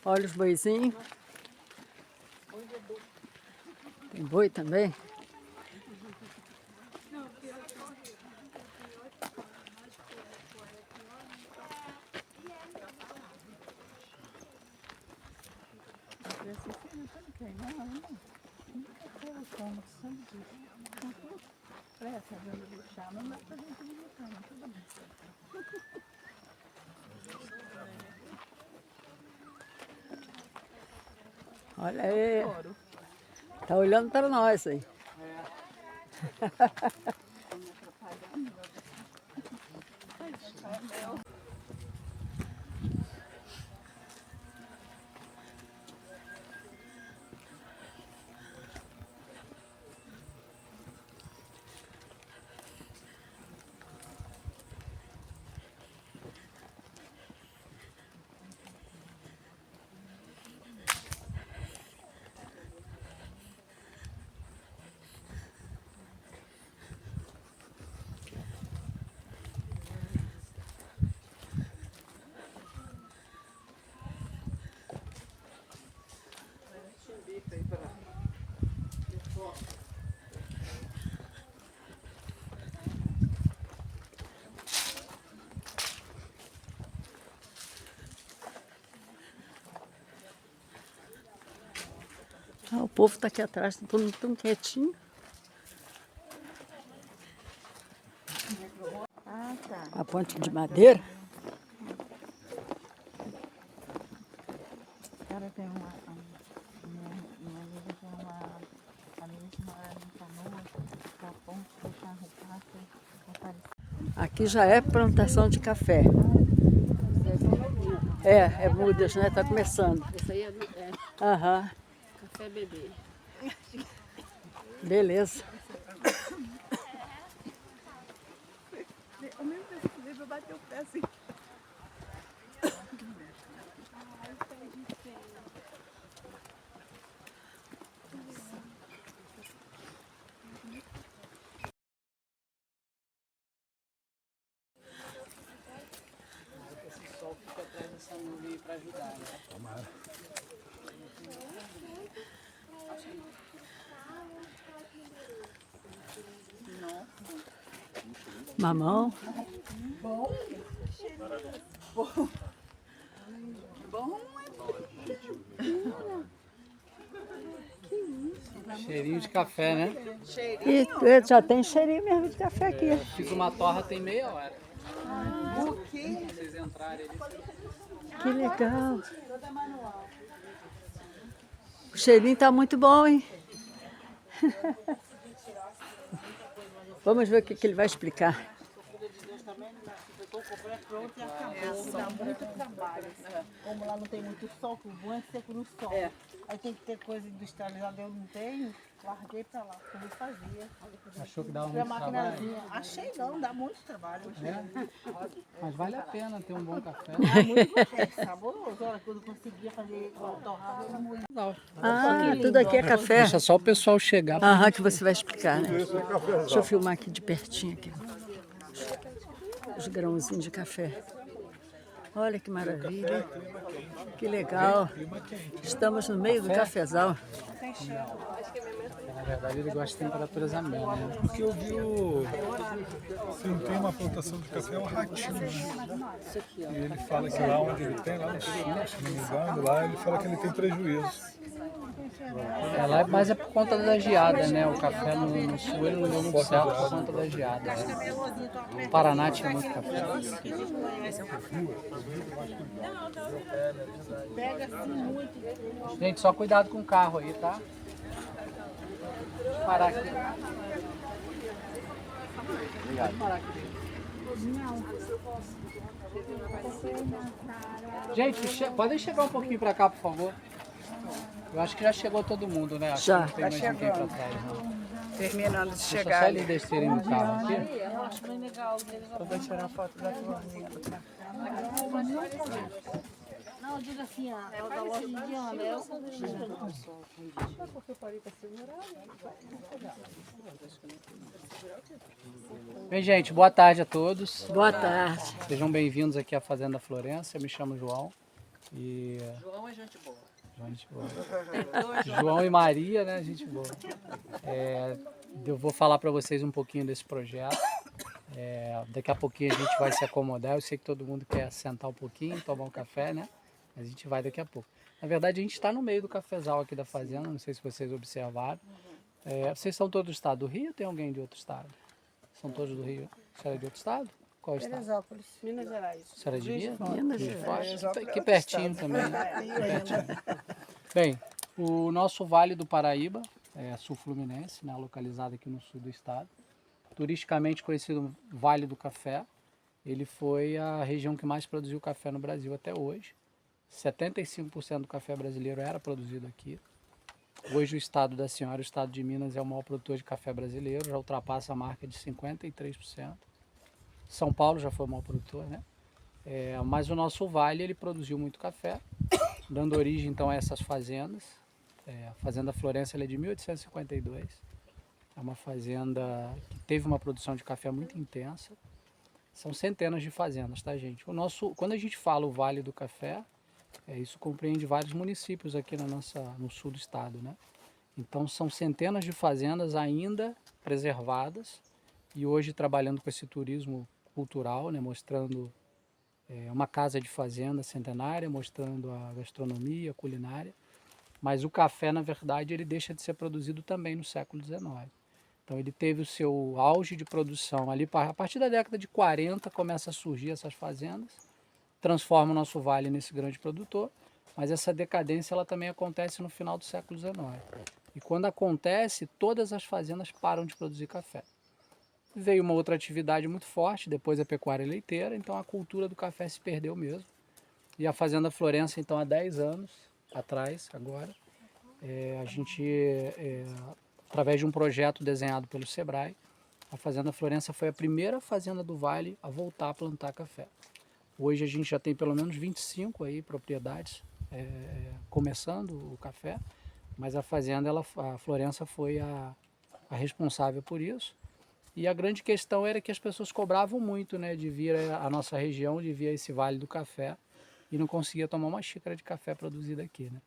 Olha os boizinhos. Tem boi também. Olha aí. Tá olhando para nós aí. O povo está aqui atrás, todo mundo tão quietinho. Ah, tá. A ponte de madeira. Cara, tem uma amiga tem uma família que mora em Canoas, que a ponte do carro passa. Aqui já é plantação de café. É mudas, né? Tá começando. Isso aí é Aham, café bebê. beleza. Ao mesmo tempo que eu bati o pé assim. Esse sol fica atrás dessa nuvem aí para ajudar, né? Tomara. Mamão. Bom. Cheirinho de café, né? E já tem cheirinho mesmo de café aqui. Fiz uma torra tem meia hora. Se vocês entrarem ali, Que legal. O cheirinho tá muito bom, hein? Vamos ver o que ele vai explicar. Dá muito trabalho. Como lá não tem muito sol, que o bom é seco no sol. Aí tem que ter coisa industrializada, eu não tenho. Larguei pra lá, como eu fazia. achou que dava Foi a muito trabalho? maquinazinha. Achei não, dá muito trabalho. Mas vale a pena ter um bom café. Dá muito é saboroso. Olha, quando eu conseguia fazer torrada, eu moía. Ah, tudo aqui é café. Deixa só o pessoal chegar. Aham, que você vai explicar, né? Deixa eu filmar aqui de pertinho aqui. Os grãozinhos de café. Olha que maravilha. Que legal. Estamos no meio do cafezal. Na verdade, ele gosta de temperaturas amenas, né? Porque eu vi se não tem uma plantação de café, é um ratinho, né? E ele fala que lá onde ele tem, lá no sul, se não me engano, lá ele fala que ele tem prejuízo. Lá é mais por conta da geada, né? O café no sul ele não deu muito certo por conta da geada. Né? O Paraná tinha muito café. Gente, só cuidado com o carro aí, tá? Deixa eu parar aqui. Obrigado. Parar aqui. Gente, podem chegar um pouquinho pra cá, por favor. Eu acho que já chegou todo mundo, né? Acho Já. que não tem mais ninguém pra trás, não. Terminando de Deixa chegar. só eles descerem no carro aqui. Eu acho bem legal. Eu vou tirar foto da florzinha. Não, eu digo assim, é o da loja indiana. É o Bem, gente, boa tarde a todos. Boa tarde. Sejam bem-vindos aqui à Fazenda Florença. Eu me chamo João. E João é gente boa. gente boa. João e Maria, né? Gente boa. Eu vou falar para vocês um pouquinho desse projeto. Daqui a pouquinho a gente vai se acomodar. Eu sei que todo mundo quer sentar um pouquinho, tomar um café, né? Mas a gente vai daqui a pouco. Na verdade, a gente está no meio do cafezal aqui da fazenda. Não sei se vocês observaram. Vocês são todos do estado do Rio ou tem alguém de outro estado? São todos do Rio. A senhora é de outro estado? Qual estado? Teresópolis, Minas Gerais. A senhora é de Minas? Minas Juiz de Gerais. Fora? Aqui pertinho também. Bem, o nosso Vale do Paraíba, sul fluminense, né, localizado aqui no sul do estado, turisticamente conhecido Vale do Café, ele foi a região que mais produziu café no Brasil até hoje. 75% do café brasileiro era produzido aqui. Hoje o estado da senhora, o estado de Minas, é o maior produtor de café brasileiro, já ultrapassa a marca de 53%. São Paulo já foi o maior produtor, né? Mas o nosso vale, ele produziu muito café, dando origem então a essas fazendas. A Fazenda Florença ela é de 1852. É uma fazenda que teve uma produção de café muito intensa. São centenas de fazendas, tá, gente? Quando a gente fala o Vale do Café, isso compreende vários municípios aqui no sul do estado, né? Então são centenas de fazendas ainda preservadas e hoje trabalhando com esse turismo cultural, né? Mostrando uma casa de fazenda centenária, mostrando a gastronomia, a culinária. Mas o café, na verdade, ele deixa de ser produzido também no século XIX. Então ele teve o seu auge de produção ali, a partir da década de 40 começa a surgir essas fazendas, transforma o nosso vale nesse grande produtor, mas essa decadência ela também acontece no final do século XIX. E quando acontece, todas as fazendas param de produzir café. Veio uma outra atividade muito forte, depois a pecuária leiteira, então a cultura do café se perdeu mesmo. E a Fazenda Florença, então, há 10 anos atrás, agora, a gente, através de um projeto desenhado pelo Sebrae, a Fazenda Florença foi a primeira fazenda do Vale a voltar a plantar café. Hoje a gente já tem pelo menos 25 aí propriedades começando o café, mas a fazenda, a Florença foi a responsável por isso. E a grande questão era que as pessoas cobravam muito, né, de vir à nossa região, de vir a esse Vale do Café e não conseguia tomar uma xícara de café produzida aqui, né?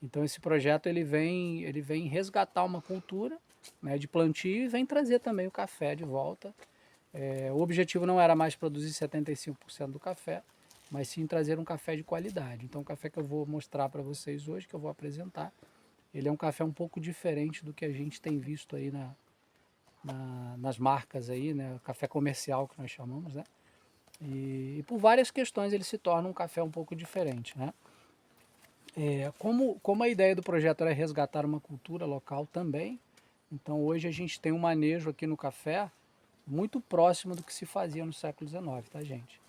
Então esse projeto ele vem resgatar uma cultura, né, de plantio e vem trazer também o café de volta. O objetivo não era mais produzir 75% do café, mas sim trazer um café de qualidade. Então o café que eu vou mostrar para vocês hoje, que eu vou apresentar, ele é um café um pouco diferente do que a gente tem visto aí nas marcas aí, né, café comercial que nós chamamos, né? E por várias questões ele se torna um café um pouco diferente, né? Como a ideia do projeto era resgatar uma cultura local também, então hoje a gente tem um manejo aqui no café muito próximo do que se fazia no século XIX, tá, gente?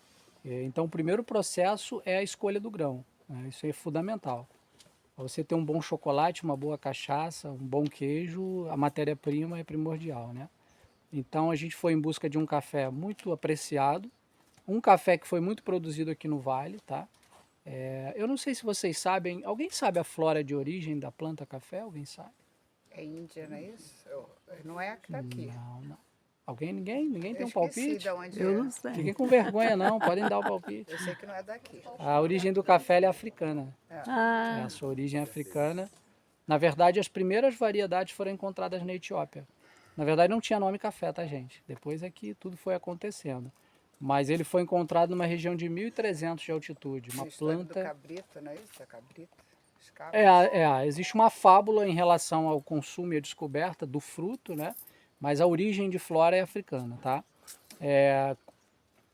Então o primeiro processo é a escolha do grão, né? Isso é fundamental. Para você ter um bom chocolate, uma boa cachaça, um bom queijo, a matéria-prima é primordial, né? Então a gente foi em busca de um café muito apreciado, um café que foi muito produzido aqui no Vale, tá? Eu não sei se vocês sabem, alguém sabe a flora de origem da planta café? Alguém sabe? É Índia, não é isso? Não é a que tá aqui. Não. Ninguém tem Eu um esqueci palpite? de onde Eu é. não sei. Fiquem com vergonha não, podem dar o palpite. Eu sei que não é daqui. A origem do café ela é africana. Ah, A sua origem é africana. Na verdade, as primeiras variedades foram encontradas na Etiópia. Na verdade, não tinha nome café, tá, gente? Depois é que tudo foi acontecendo. Mas ele foi encontrado numa região de 1.300 de altitude. Uma A história planta... do cabrito, não é isso? A cabrita? Os cabras. Existe uma fábula em relação ao consumo e à descoberta do fruto, né? Mas a origem de flora é africana, tá?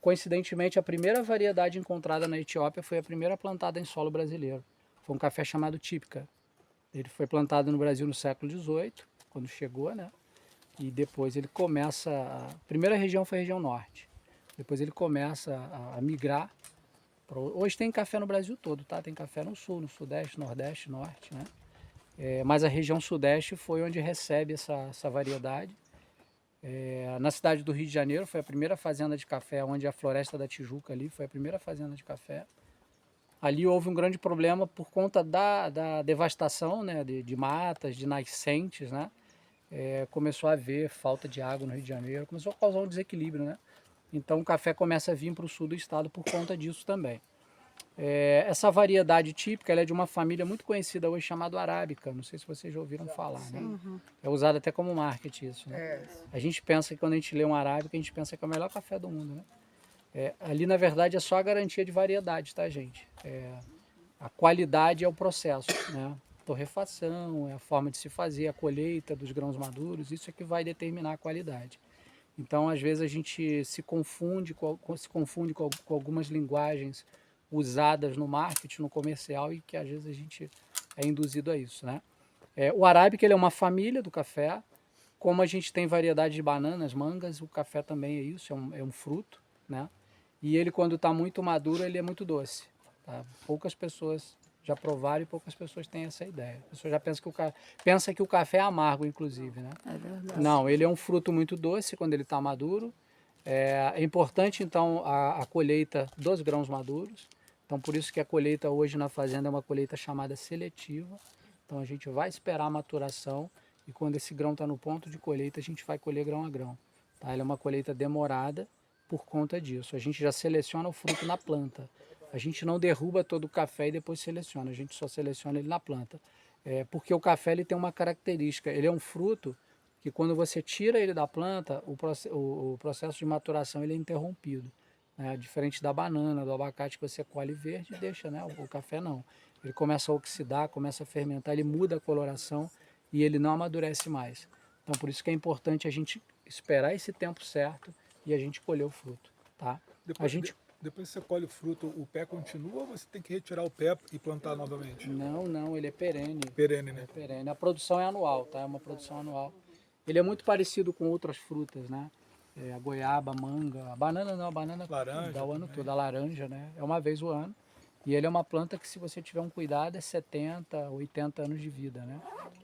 Coincidentemente, a primeira variedade encontrada na Etiópia foi a primeira plantada em solo brasileiro. Foi um café chamado típica. Ele foi plantado no Brasil no século XVIII, quando chegou, né? E depois ele começa... A primeira região foi a região norte. Depois ele começa a migrar. Hoje tem café no Brasil todo, tá? Tem café no sul, no sudeste, nordeste, norte, né? Mas a região sudeste foi onde recebe essa variedade. Na cidade do Rio de Janeiro foi a primeira fazenda de café, onde a Floresta da Tijuca ali foi a primeira fazenda de café. Ali houve um grande problema por conta da devastação, né, de matas, de nascentes, né? Começou a haver falta de água no Rio de Janeiro, começou a causar um desequilíbrio, né? Então o café começa a vir para o sul do estado por conta disso também. Essa variedade típica ela é de uma família muito conhecida hoje chamada Arábica. Não sei se vocês já ouviram falar, né? É usado até como marketing isso, né? A gente pensa que quando a gente lê um Arábica, a gente pensa que é o melhor café do mundo, né? Ali, na verdade, é só a garantia de variedade, tá, gente? A qualidade é o processo, né? Torrefação, é a forma de se fazer, a colheita dos grãos maduros, isso é que vai determinar a qualidade. Então, às vezes, a gente se confunde com algumas linguagens usadas no marketing, no comercial, e que às vezes a gente é induzido a isso, né? O arábica ele é uma família do café, como a gente tem variedade de bananas, mangas, o café também é isso, é um fruto, né? E ele, quando está muito maduro, ele é muito doce. Tá? Poucas pessoas já provaram e poucas pessoas têm essa ideia. A pessoa já pensa que o café é amargo, inclusive, né? É verdade. Não, ele é um fruto muito doce quando ele está maduro. É importante, então, a colheita dos grãos maduros. Então, por isso que a colheita hoje na fazenda é uma colheita chamada seletiva. Então, a gente vai esperar a maturação e quando esse grão está no ponto de colheita, a gente vai colher grão a grão. Tá? Ela é uma colheita demorada por conta disso. A gente já seleciona o fruto na planta. A gente não derruba todo o café e depois seleciona. A gente só seleciona ele na planta. Porque o café ele tem uma característica. Ele é um fruto que quando você tira ele da planta, o processo de maturação ele é interrompido. Né? Diferente da banana, do abacate que você colhe verde e deixa, né? O café não. Ele começa a oxidar, começa a fermentar, ele muda a coloração e ele não amadurece mais. Então por isso que é importante a gente esperar esse tempo certo e a gente colher o fruto. Tá? Depois que você colhe o fruto, o pé continua ou você tem que retirar o pé e plantar novamente? Não, ele é perene. Perene, né? É perene. A produção é anual, tá? É uma produção anual. Ele é muito parecido com outras frutas, né? A goiaba, a manga, a banana não, a banana Laranja dá o ano também. todo, a laranja, né? É uma vez o ano. E ele é uma planta que se você tiver um cuidado é 70, 80 anos de vida, né?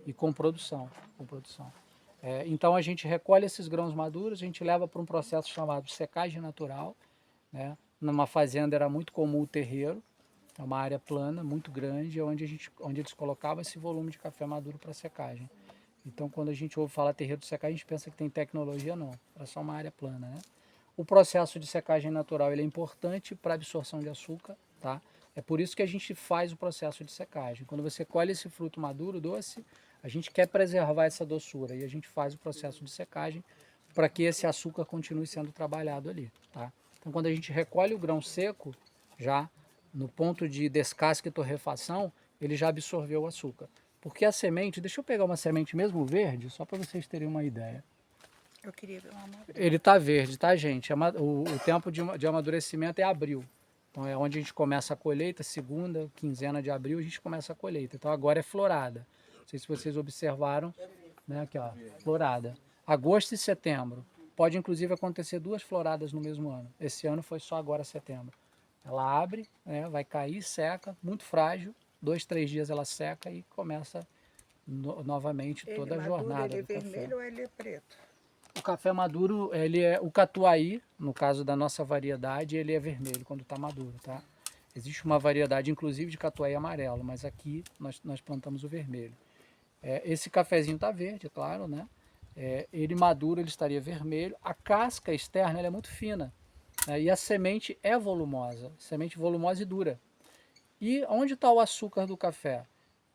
E com produção, com produção. Então a gente recolhe esses grãos maduros, a gente leva para um processo chamado secagem natural, né? Numa fazenda era muito comum o terreiro, é uma área plana, muito grande, onde eles colocavam esse volume de café maduro para secagem. Então, quando a gente ouve falar terreiro de secagem, a gente pensa que tem tecnologia, não. É só uma área plana, né? O processo de secagem natural ele é importante para a absorção de açúcar, tá? É por isso que a gente faz o processo de secagem. Quando você colhe esse fruto maduro, doce, a gente quer preservar essa doçura e a gente faz o processo de secagem para que esse açúcar continue sendo trabalhado ali, tá? Então, quando a gente recolhe o grão seco, já no ponto de descasque e torrefação, ele já absorveu o açúcar. Porque a semente, deixa eu pegar uma semente mesmo verde, só para vocês terem uma ideia. Eu queria ver uma amarela. Ele está verde, tá, gente? O tempo de amadurecimento é abril. Então é onde a gente começa a colheita, segunda quinzena de abril a gente começa a colheita. Então agora é florada. Não sei se vocês observaram, né? Aqui ó, florada. Agosto e setembro. Pode inclusive acontecer 2 floradas no mesmo ano. Esse ano foi só agora setembro. Ela abre, né, vai cair, seca, muito frágil. 2, 3 dias ela seca e começa novamente toda a jornada Ele é do café. vermelho ou ele é preto? O café maduro, ele é o catuai, no caso da nossa variedade, ele é vermelho quando está maduro, tá? Existe uma variedade, inclusive, de catuai amarelo, mas aqui nós plantamos o vermelho. Esse cafezinho está verde, é claro, né? Ele maduro, ele estaria vermelho. A casca externa ela é muito fina, né? E a semente é volumosa, semente volumosa e dura. E onde está o açúcar do café?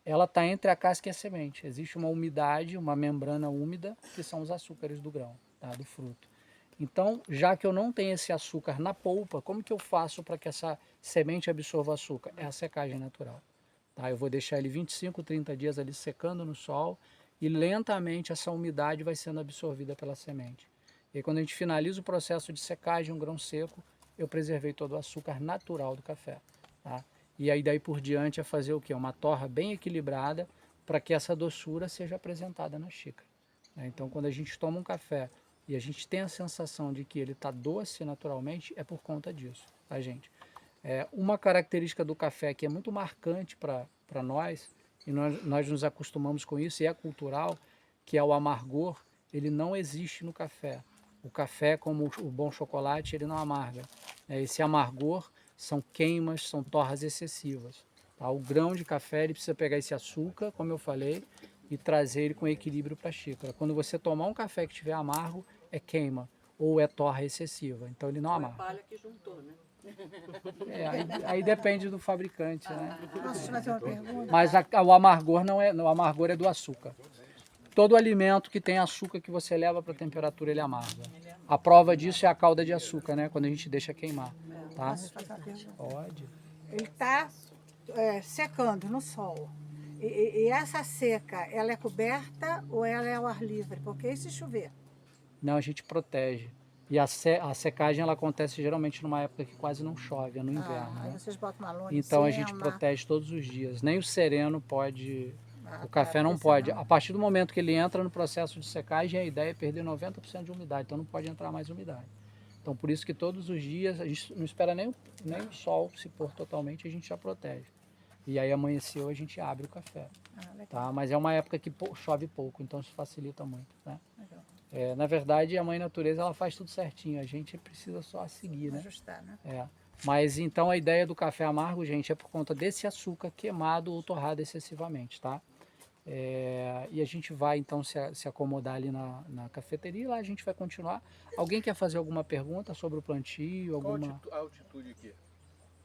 Ela está entre a casca e a semente. Existe uma umidade, uma membrana úmida, que são os açúcares do grão, tá? Do fruto. Então, já que eu não tenho esse açúcar na polpa, como que eu faço para que essa semente absorva açúcar? É a secagem natural. Tá? Eu vou deixar ele 25, 30 dias ali secando no sol e lentamente essa umidade vai sendo absorvida pela semente. E aí, quando a gente finaliza o processo de secagem, um grão seco, eu preservei todo o açúcar natural do café. Tá? E aí daí por diante é fazer o quê? Uma torra bem equilibrada para que essa doçura seja apresentada na xícara. Então quando a gente toma um café e a gente tem a sensação de que ele está doce naturalmente, é por conta disso, tá, gente? Uma característica do café que é muito marcante para nós, e nós nos acostumamos com isso, e é cultural, que é o amargor, ele não existe no café. O café, como o bom chocolate, ele não amarga. Esse amargor são queimas, são torras excessivas. Tá? O grão de café ele precisa pegar esse açúcar, como eu falei, e trazer ele com equilíbrio para a xícara. Quando você tomar um café que estiver amargo, é queima ou é torra excessiva. Então ele não amarga. Palha que juntou, né? Aí depende do fabricante, né? Posso te fazer uma pergunta? Mas o amargor não é, o amargor é do açúcar. Todo alimento que tem açúcar que você leva para a temperatura, ele amarga. A prova disso é a calda de açúcar, né? Quando a gente deixa queimar, tá? Posso te fazer uma pergunta? Pode. Ele está secando no sol. E essa seca, ela é coberta ou ela é ao ar livre? Porque e se chover? Não, a gente protege. E a secagem ela acontece geralmente numa época que quase não chove, é no inverno, Aí né? vocês botam uma lona Então a em gente cima. protege todos os dias. Nem o sereno pode, o Tá, café não porque pode. senão- A partir do momento que ele entra no processo de secagem, a ideia é perder 90% de umidade, então não pode entrar mais umidade. Então por isso que todos os dias a gente não espera nem o sol se pôr totalmente, a gente já protege. E aí amanheceu, a gente abre o café, legal. tá? Mas é uma época que chove pouco, então isso facilita muito, né? Legal. Na verdade, a mãe natureza ela faz tudo certinho, a gente precisa só seguir, né? Ajustar, né? Mas então a ideia do café amargo, gente, é por conta desse açúcar queimado ou torrado excessivamente, tá? E a gente vai então se acomodar ali na cafeteria e lá a gente vai continuar. Alguém quer fazer alguma pergunta sobre o plantio? Qual Alguma... a altitude aqui?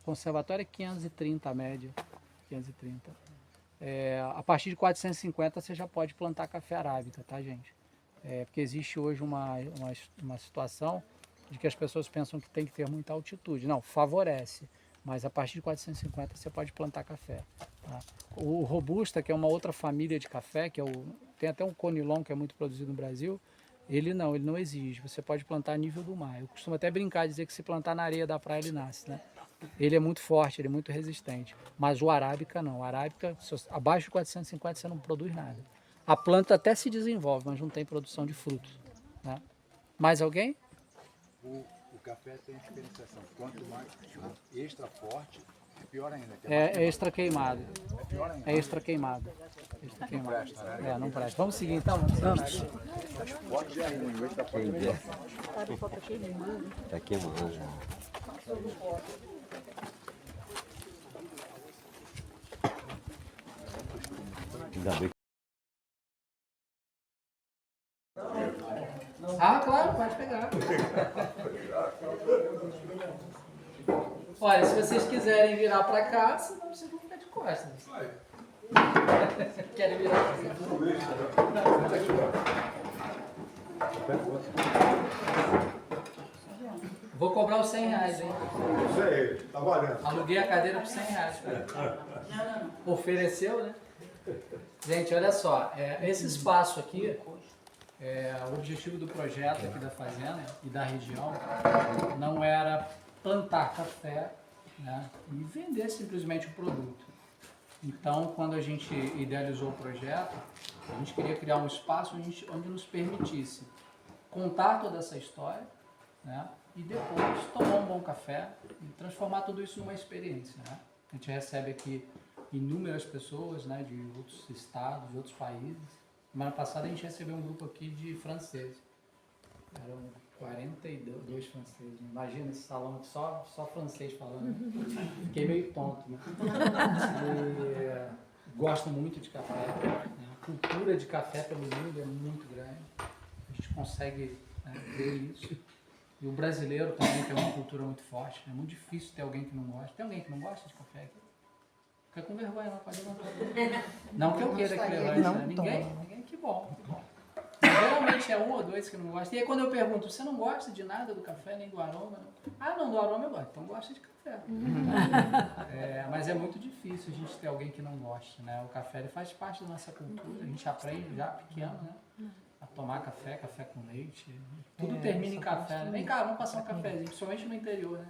Conservatório é 530 a média, 530. A partir de 450 você já pode plantar café arábica, tá, gente? Porque existe hoje uma situação de que as pessoas pensam que tem que ter muita altitude. Não, favorece, mas a partir de 450 você pode plantar café. Tá? O Robusta, que é uma outra família de café, tem até um Conilon que é muito produzido no Brasil, ele não exige, você pode plantar a nível do mar. Eu costumo até brincar e dizer que se plantar na areia da praia ele nasce, né? Ele é muito forte, ele é muito resistente, mas o arábica não. O arábica, abaixo de 450 você não produz nada. A planta até se desenvolve, mas não tem produção de frutos, né? Mais alguém? O café tem diferenciação. Quanto mais extra forte, é pior ainda. É extra queimado. É pior ainda. É extra queimado. Extra queimado. Não presta, né? Não presta. Vamos seguir então? Vamos. Forte já é ruim, o extra forte é pior. Tá queimando. Ainda bem. Claro, pode pegar. Olha, se vocês quiserem virar para cá, senão vocês vão ficar de costas. Querem virar para Vou cobrar os 100 reais, hein? Isso aí, tá valendo. Aluguei a cadeira por 100 reais. Ofereceu, né? Gente, olha só, esse espaço aqui, o objetivo do projeto aqui da fazenda e da região não era plantar café, né, e vender simplesmente o produto. Então, quando a gente idealizou o projeto, a gente queria criar um espaço onde nos permitisse contar toda essa história, né, e depois tomar um bom café e transformar tudo isso numa experiência, né? A gente recebe aqui inúmeras pessoas, né, de outros estados, de outros países. Semana passada a gente recebeu um grupo aqui de franceses. Eram 42 franceses. Imagina esse salão aqui, só francês falando. Fiquei meio tonto, né? E gosto muito de café. Né? A cultura de café pelo mundo é muito grande. A gente consegue, né, ver isso. E o brasileiro também tem uma cultura muito forte. É muito difícil ter alguém que não gosta. Tem alguém que não gosta de café aqui? Fica com vergonha, não pode levantar. Não que eu queira que levante, né? Ninguém, que bom. Geralmente é um ou dois que não gostam. E aí quando eu pergunto, você não gosta de nada do café, nem do aroma? Não? Não, do aroma eu gosto. Então gosta de café. Mas é muito difícil a gente ter alguém que não goste, né? O café ele faz parte da nossa cultura. A gente aprende já pequeno, né? A tomar café, café com leite. Tudo termina em café. Né? Vem cá, vamos passar um cafezinho, principalmente no interior, né?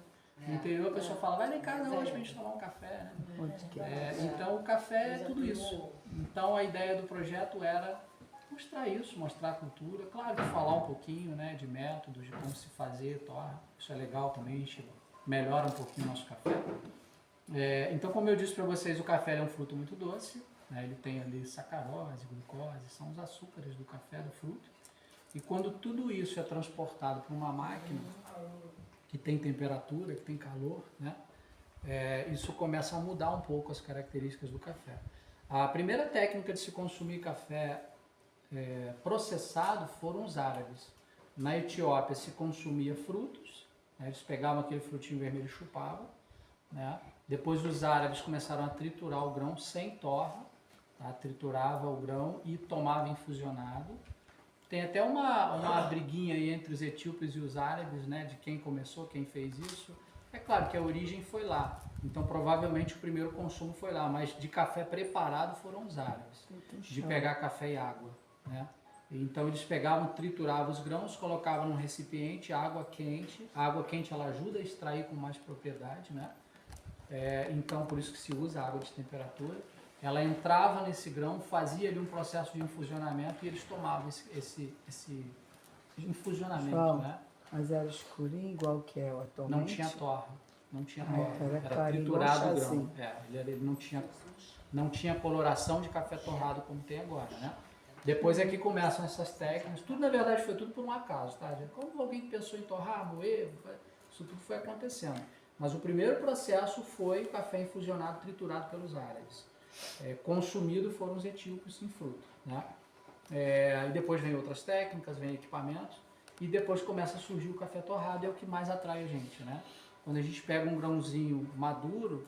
No interior a pessoa fala, vai lá em casa hoje pra gente tomar um café, né? Então o café é tudo isso. Então a ideia do projeto era mostrar isso, mostrar a cultura, claro que falar um pouquinho, né, de métodos, de como se fazer, torra. Isso é legal também, a gente melhora um pouquinho o nosso café. Então, como eu disse para vocês, o café é um fruto muito doce, né? Ele tem ali sacarose, glucose, são os açúcares do café, do fruto. E quando tudo isso é transportado para uma máquina que tem temperatura, que tem calor, né? Isso começa a mudar um pouco as características do café. A primeira técnica de se consumir café processado foram os árabes. Na Etiópia se consumia frutos, né? Eles pegavam aquele frutinho vermelho e chupavam, né? Depois os árabes começaram a triturar o grão sem torra, tá? Triturava o grão e tomava infusionado. Tem até uma briguinha aí entre os etíopes e os árabes, né? De quem começou, quem fez isso. É claro que a origem foi lá, então provavelmente o primeiro consumo foi lá, mas de café preparado foram os árabes, de pegar café e água, né? Então eles pegavam, trituravam os grãos, colocavam num recipiente, água quente. A água quente ela ajuda a extrair com mais propriedade, né? Então por isso que se usa água de temperatura. Ela entrava nesse grão, fazia ali um processo de infusionamento e eles tomavam esse infusionamento, João, né? mas era escurinho igual que é atualmente? Não tinha torra, não tinha torra. Era clarinho, triturado o igual grão. Ele não tinha coloração de café torrado como tem agora, né? Depois é que começam essas técnicas. Tudo, na verdade, foi tudo por um acaso, tá, gente? Como alguém pensou em torrar, moer, isso tudo foi acontecendo. Mas o primeiro processo foi o café infusionado, triturado pelos árabes. Consumido foram os etíopes sem fruto, né? E depois vem outras técnicas, vem equipamentos. E depois começa a surgir o café torrado, é o que mais atrai a gente, né? Quando a gente pega um grãozinho maduro,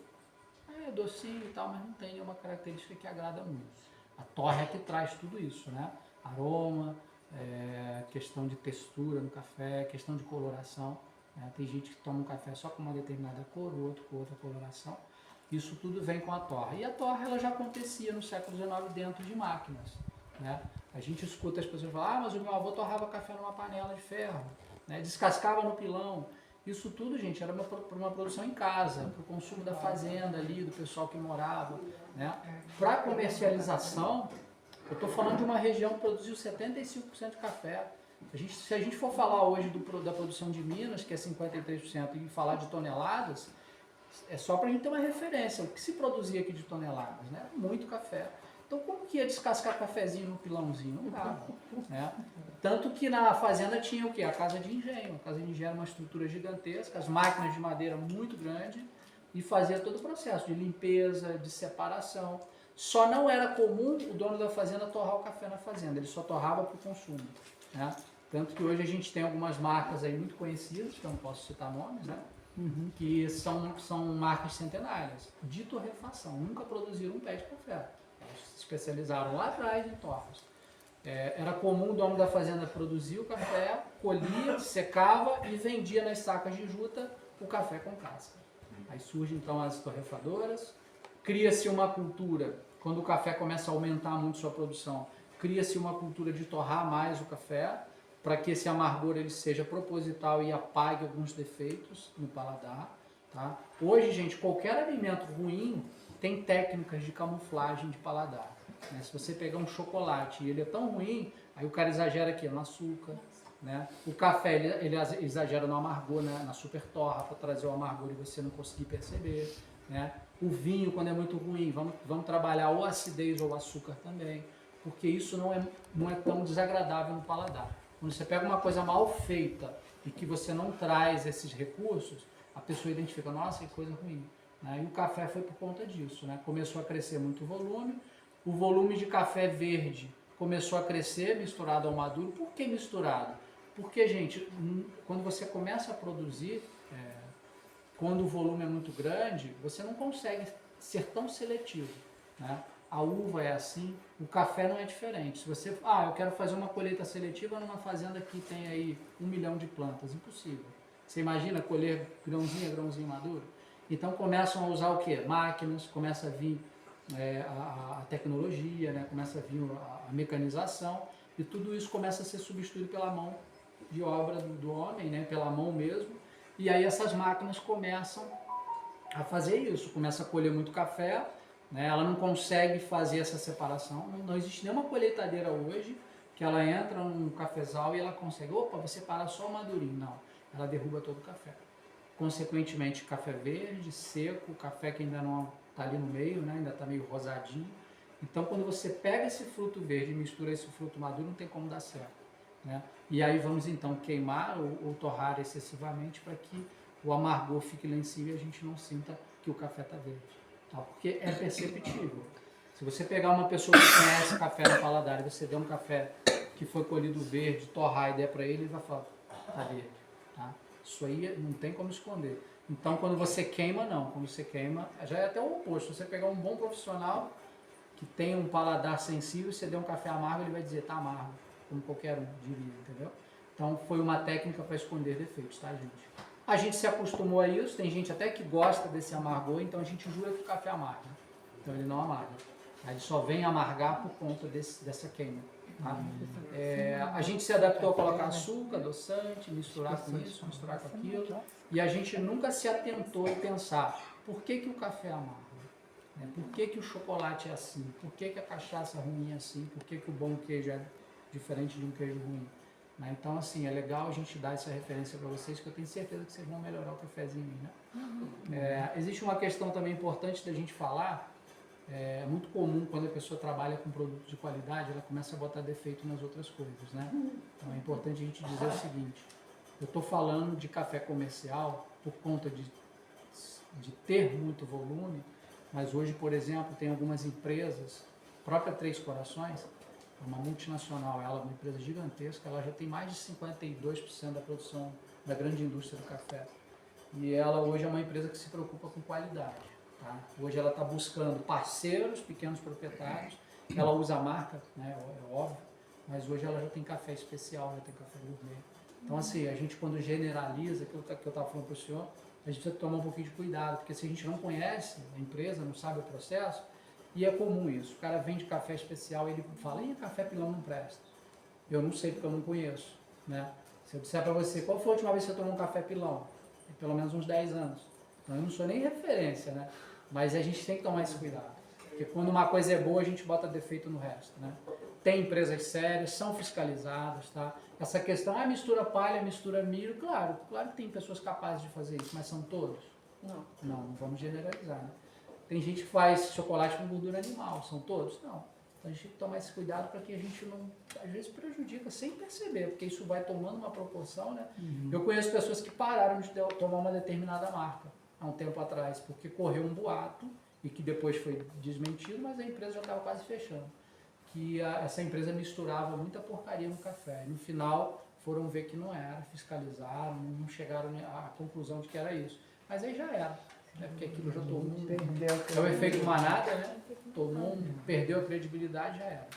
é docinho e tal, mas não tem nenhuma característica que agrada muito. A torra é que traz tudo isso, né? Aroma, questão de textura no café, questão de coloração, né? Tem gente que toma um café só com uma determinada cor, o outro com outra coloração. Isso tudo vem com a torra. E a torra ela já acontecia no século XIX dentro de máquinas, né? A gente escuta as pessoas falar, mas o meu avô torrava café numa panela de ferro, né? Descascava no pilão. Isso tudo, gente, era para uma produção em casa, para o consumo da fazenda ali, do pessoal que morava, né? Para comercialização, eu estou falando de uma região que produziu 75% de café. Se a gente for falar hoje da produção de Minas, que é 53%, e falar de toneladas, é só para a gente ter uma referência. O que se produzia aqui de toneladas, né? Muito café. Então, como que ia descascar cafezinho no pilãozinho? Não dava, né? Tanto que na fazenda tinha o quê? A casa de engenho. A casa de engenho era uma estrutura gigantesca, as máquinas de madeira muito grandes, e fazia todo o processo de limpeza, de separação. Só não era comum o dono da fazenda torrar o café na fazenda, ele só torrava para o consumo, né? Tanto que hoje a gente tem algumas marcas aí muito conhecidas, que eu não posso citar nomes, né? Que são marcas centenárias, de torrefação, nunca produziram um pé de café. Se especializaram lá atrás em torras. Era comum o dono da fazenda produzir o café, colhia, secava e vendia nas sacas de juta o café com casca. Aí surgem então as torrefadoras, cria-se uma cultura, quando o café começa a aumentar muito sua produção, cria-se uma cultura de torrar mais o café, para que esse amargor ele seja proposital e apague alguns defeitos no paladar, tá? Hoje, gente, qualquer alimento ruim tem técnicas de camuflagem de paladar, né? Se você pegar um chocolate e ele é tão ruim, aí o cara exagera aqui no açúcar, né? O café ele exagera no amargor, né? Na super torra, para trazer o amargor e você não conseguir perceber, né? O vinho, quando é muito ruim, vamos trabalhar ou a acidez ou o açúcar também, porque isso não é tão desagradável no paladar. Quando você pega uma coisa mal feita e que você não traz esses recursos, a pessoa identifica, nossa, que coisa ruim, né? E o café foi por conta disso, né? Começou a crescer muito o volume de café verde começou a crescer misturado ao maduro. Por que misturado? Porque, gente, quando você começa a produzir, quando o volume é muito grande, você não consegue ser tão seletivo, né? A uva é assim, o café não é diferente. Se você, eu quero fazer uma colheita seletiva numa fazenda que tem aí 1 milhão de plantas, impossível. Você imagina colher grãozinho a grãozinho maduro? Então começam a usar o quê? Máquinas, começa a vir a tecnologia, né? Começa a vir a mecanização, e tudo isso começa a ser substituído pela mão de obra do homem, né? Pela mão mesmo, e aí essas máquinas começam a fazer isso, começa a colher muito café, né? Ela não consegue fazer essa separação, não existe nenhuma colheitadeira hoje que ela entra num cafezal e ela consegue, vou separar só o madurinho. Não, ela derruba todo o café. Consequentemente, café verde, seco, café que ainda não está ali no meio, né? Ainda está meio rosadinho. Então, quando você pega esse fruto verde e mistura esse fruto maduro, não tem como dar certo, né? E aí vamos então queimar ou torrar excessivamente para que o amargor fique lá em cima e a gente não sinta que o café está verde. Porque é perceptível. Se você pegar uma pessoa que conhece café no paladar e você der um café que foi colhido verde, torrar e der para ele vai falar, tá verde. Tá? Isso aí não tem como esconder. Então, quando você queima, não. Quando você queima, já é até o oposto. Se você pegar um bom profissional que tem um paladar sensível, você der um café amargo, ele vai dizer, tá amargo, como qualquer um diria, entendeu? Então, foi uma técnica para esconder defeitos, tá, gente? A gente se acostumou a isso, tem gente até que gosta desse amargor, então a gente jura que o café amarga. Então, ele não amarga. Aí ele só vem amargar por conta dessa queima. Tá? A gente se adaptou a colocar açúcar, adoçante, misturar com isso, misturar com aquilo, e a gente nunca se atentou a pensar por que o café é amargo, né? Por que o chocolate é assim, por que a cachaça ruim é assim, por que o bom queijo é diferente de um queijo ruim. Né? Então, assim, é legal a gente dar essa referência para vocês, que eu tenho certeza que vocês vão melhorar o cafezinho. Né? Existe uma questão também importante da gente falar. É muito comum quando a pessoa trabalha com produto de qualidade, ela começa a botar defeito nas outras coisas, né? Então é importante a gente dizer o seguinte, eu estou falando de café comercial por conta de ter muito volume, mas hoje, por exemplo, tem algumas empresas, a própria Três Corações, uma multinacional, ela é uma empresa gigantesca, ela já tem mais de 52% da produção da grande indústria do café. E ela hoje é uma empresa que se preocupa com qualidade. Tá? Hoje ela está buscando parceiros, pequenos proprietários, ela usa a marca, né, é óbvio, mas hoje ela já tem café especial, já tem café gourmet. Então assim, a gente quando generaliza, que eu estava falando para o senhor, a gente precisa tomar um pouquinho de cuidado, porque se a gente não conhece a empresa, não sabe o processo, e é comum isso, o cara vende café especial e ele fala, e café pilão não presta. Eu não sei porque eu não conheço. Né? Se eu disser para você, qual foi a última vez que você tomou um café pilão? Tem pelo menos uns 10 anos. Então eu não sou nem referência, né? Mas a gente tem que tomar esse cuidado, porque quando uma coisa é boa, a gente bota defeito no resto, né? Tem empresas sérias, são fiscalizadas, tá? Essa questão, mistura palha, mistura milho, claro que tem pessoas capazes de fazer isso, mas são todos? Não vamos generalizar, né? Tem gente que faz chocolate com gordura animal, são todos? Não. Então a gente tem que tomar esse cuidado para que a gente não, às vezes, prejudica sem perceber, porque isso vai tomando uma proporção, né? Eu conheço pessoas que pararam de tomar uma determinada marca há um tempo atrás, porque correu um boato e que depois foi desmentido, mas a empresa já estava quase fechando. Que essa empresa misturava muita porcaria no café. E no final foram ver que não era, fiscalizaram, não chegaram à conclusão de que era isso. Mas aí já era, né? Porque aquilo já todo mundo... É o efeito manada, né? Todo mundo perdeu a credibilidade, já era.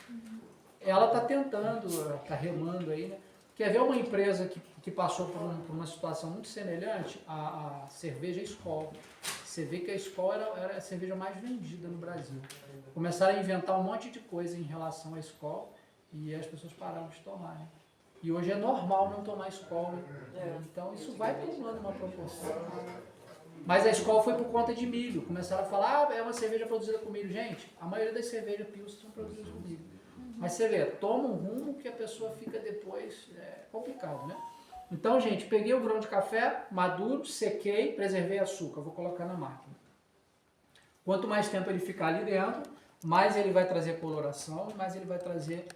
Ela está tentando, está remando aí, né? Quer ver uma empresa que passou por uma situação muito semelhante? A cerveja Skol. Você vê que a Skol era a cerveja mais vendida no Brasil. Começaram a inventar um monte de coisa em relação à Skol e as pessoas pararam de tomar. Né? E hoje é normal não tomar Skol. Né? Então isso vai tomando uma proporção. Mas a Skol foi por conta de milho. Começaram a falar, é uma cerveja produzida com milho. Gente, a maioria das cervejas Pilsen são produzidas com milho. Mas você vê, toma um rumo que a pessoa fica depois, complicado, né? Então, gente, peguei o grão de café maduro, sequei, preservei açúcar, vou colocar na máquina. Quanto mais tempo ele ficar ali dentro, mais ele vai trazer coloração, mais ele vai trazer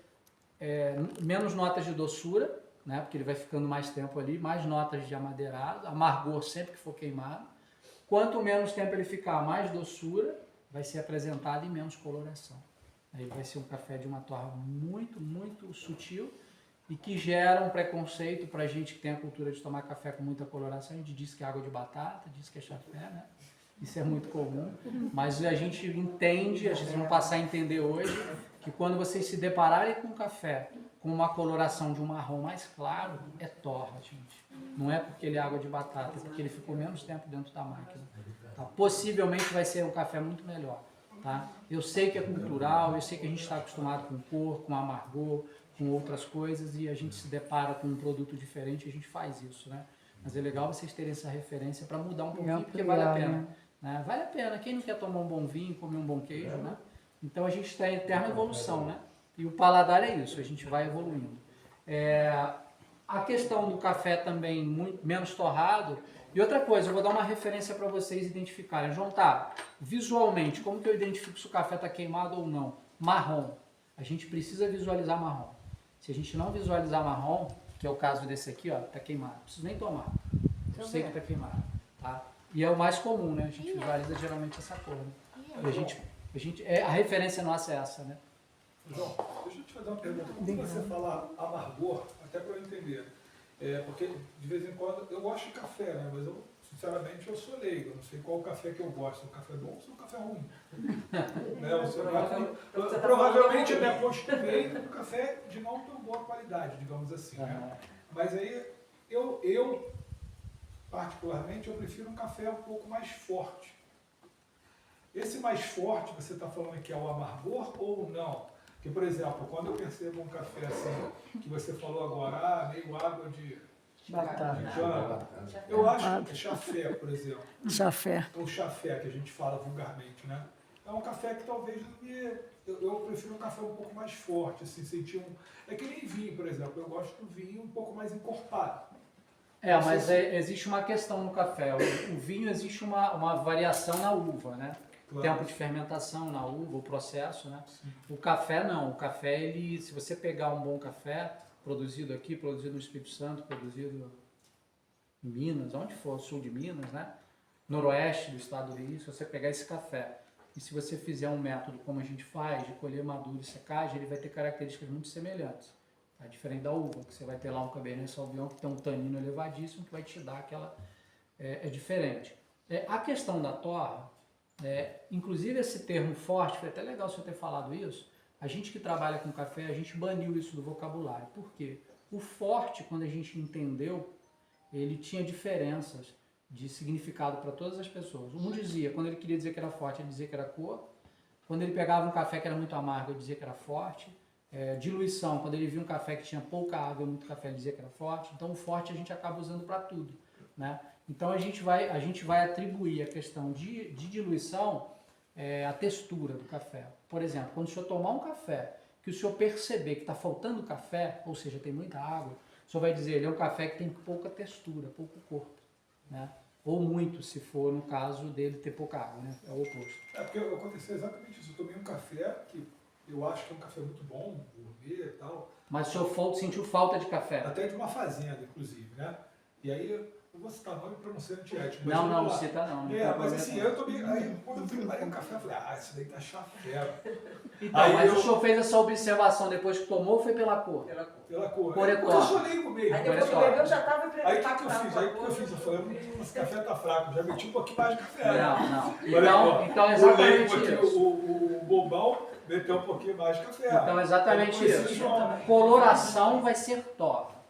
menos notas de doçura, né? Porque ele vai ficando mais tempo ali, mais notas de amadeirado, amargor sempre que for queimado. Quanto menos tempo ele ficar, mais doçura vai ser apresentada e menos coloração. Aí vai ser um café de uma torra muito, muito sutil e que gera um preconceito para a gente que tem a cultura de tomar café com muita coloração. A gente diz que é água de batata, diz que é chafé, né? Isso é muito comum, mas a gente entende, a gente vai passar a entender hoje, que quando vocês se depararem com um café com uma coloração de um marrom mais claro, é torra, gente. Não é porque ele é água de batata, é porque ele ficou menos tempo dentro da máquina. Tá? Possivelmente vai ser um café muito melhor. Tá? Eu sei que é cultural, eu sei que a gente está acostumado com cor, com amargor, com outras coisas e a gente se depara com um produto diferente e a gente faz isso, né? Mas é legal vocês terem essa referência para mudar um pouquinho, porque vale a pena. Né? Vale a pena. Quem não quer tomar um bom vinho, comer um bom queijo, né? Então a gente está em eterna evolução, né? E o paladar é isso, a gente vai evoluindo. A questão do café também muito menos torrado. E outra coisa, eu vou dar uma referência para vocês identificarem. João, visualmente, como que eu identifico se o café está queimado ou não? Marrom. A gente precisa visualizar marrom. Se a gente não visualizar marrom, que é o caso desse aqui, ó, está queimado. Não preciso nem tomar. Eu sei que está queimado. Tá? E é o mais comum, né? A gente visualiza geralmente essa cor. Né? E a referência nossa é essa, né? João, deixa eu te fazer uma pergunta. Quando você fala amargor, até para eu entender, Porque de vez em quando eu gosto de café, né? Mas eu, sinceramente, eu sou leigo. Eu não sei qual café que eu gosto. Um café bom ou se um café ruim. Né? Provavelmente eu me acostumei com um café de não tão boa qualidade, digamos assim. Né? Mas aí eu, particularmente, eu prefiro um café um pouco mais forte. Esse mais forte, você está falando que é o amargor ou não? Porque, por exemplo, quando eu percebo um café assim, que você falou agora, meio água de cana, eu acho que é chafé, por exemplo. Chafé. Ou chafé, que a gente fala vulgarmente, né? É um café que talvez eu prefiro um café um pouco mais forte, assim, sentir um... É que nem vinho, por exemplo, eu gosto do vinho um pouco mais encorpado. Mas existe uma questão no café. O vinho existe uma variação na uva, né? Claro. Tempo de fermentação na uva, o processo, né? O café não. O café, ele, se você pegar um bom café, produzido aqui, produzido no Espírito Santo, produzido em Minas, onde for, sul de Minas, né? Noroeste do estado do Rio, se você pegar esse café e se você fizer um método como a gente faz, de colher maduro e secagem, ele vai ter características muito semelhantes. Tá? Diferente da uva, que você vai ter lá um Cabernet Sauvignon que tem um tanino elevadíssimo, que vai te dar aquela... É diferente. A questão da torra, inclusive esse termo forte, foi até legal você ter falado isso, a gente que trabalha com café, a gente baniu isso do vocabulário. Por quê? O forte, quando a gente entendeu, ele tinha diferenças de significado para todas as pessoas. Um dizia, quando ele queria dizer que era forte, ele dizia que era cor. Quando ele pegava um café que era muito amargo, ele dizia que era forte. Diluição, quando ele via um café que tinha pouca água e muito café, ele dizia que era forte. Então o forte a gente acaba usando para tudo, né? Então a gente vai atribuir a questão de diluição à textura do café. Por exemplo, quando o senhor tomar um café que o senhor perceber que está faltando café, ou seja, tem muita água, o senhor vai dizer, ele é um café que tem pouca textura, pouco corpo, né? Ou muito, se for no caso dele ter pouca água, né? É o oposto. Porque aconteceu exatamente isso. Eu tomei um café que eu acho que é um café muito bom, gourmet e tal. Mas o senhor sentiu falta de café? Até de uma fazenda, inclusive, né? E aí, eu vou citar nome para não ser antiético. Não cita não. Mas assim, eu tomei, aí quando eu fui lá o café, eu falei, isso daí tá chafé. Então, aí mas o senhor fez essa observação depois que tomou ou foi pela cor? Pela cor. Cor é Porque eu sou leigo mesmo. Aí depois que bebeu já estava Aí o que eu fiz? Eu falei, esse café tá fraco, já meti um pouquinho mais de café. Não. Então exatamente isso. O bobão meteu um pouquinho mais de café. Então exatamente isso. Coloração vai ser torra.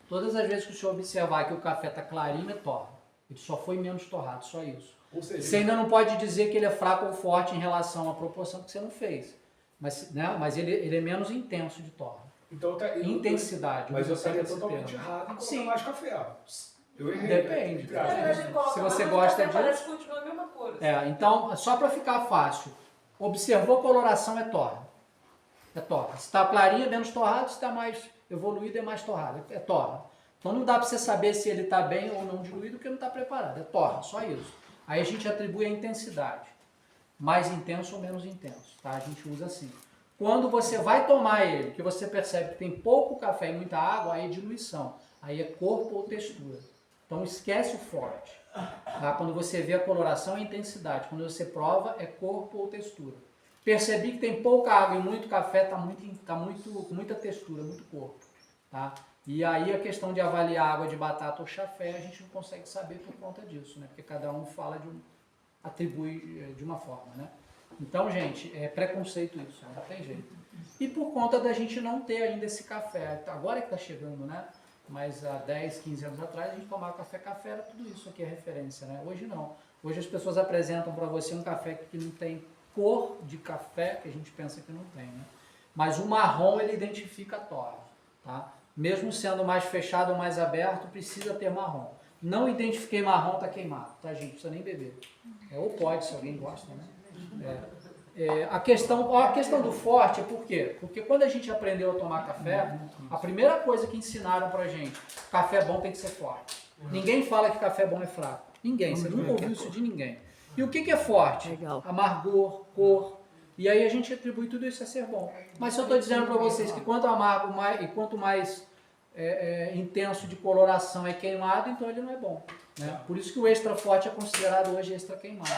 Todas as vezes que o senhor observar que o café está clarinho, é torra. Ele só foi menos torrado, só isso. Ou seja, você ainda não pode dizer que ele é fraco ou forte em relação à proporção que você não fez. Mas ele é menos intenso de torra. Então, intensidade. Mas eu estaria totalmente errado em colocar mais café. Eu errei. Depende. Se você gosta disso... Parece que continua a mesma cor. Então, só para ficar fácil, observou coloração é torra. É torra. Se está clarinho é menos torrado, se está mais evoluído é mais torrado. É torra. Então não dá para você saber se ele está bem ou não diluído porque não está preparado. É torra, só isso. Aí a gente atribui a intensidade. Mais intenso ou menos intenso. Tá? A gente usa assim. Quando você vai tomar ele, que você percebe que tem pouco café e muita água, aí é diluição. Aí é corpo ou textura. Então esquece o forte. Tá? Quando você vê a coloração é intensidade. Quando você prova é corpo ou textura. Percebi que tem pouca água e muito café, com muita textura, muito corpo. Tá? E aí a questão de avaliar água de batata ou chafé, a gente não consegue saber por conta disso, né? Porque cada um fala atribui de uma forma, né? Então, gente, é preconceito isso, não tem jeito. E por conta da gente não ter ainda esse café, agora que está chegando, né? Mas há 10, 15 anos atrás, a gente tomava café era tudo isso aqui é referência, né? Hoje não. Hoje as pessoas apresentam para você um café que não tem cor de café, que a gente pensa que não tem, né? Mas o marrom, ele identifica a torra, tá? Mesmo sendo mais fechado ou mais aberto, precisa ter marrom. Não identifiquei marrom, tá queimado, tá, gente? Não precisa nem beber. Ou pode, se alguém gosta, né? A questão do forte é por quê? Porque quando a gente aprendeu a tomar café, a primeira coisa que ensinaram pra gente, café bom tem que ser forte. Ninguém fala que café bom é fraco. Ninguém, você nunca ouviu isso de ninguém. E o que é forte? Legal. Amargor, cor. E aí a gente atribui tudo isso a ser bom. Mas se eu estou dizendo para vocês que quanto amargo e quanto mais intenso de coloração é queimado, então ele não é bom. Né? Por isso que o extra forte é considerado hoje extra queimado.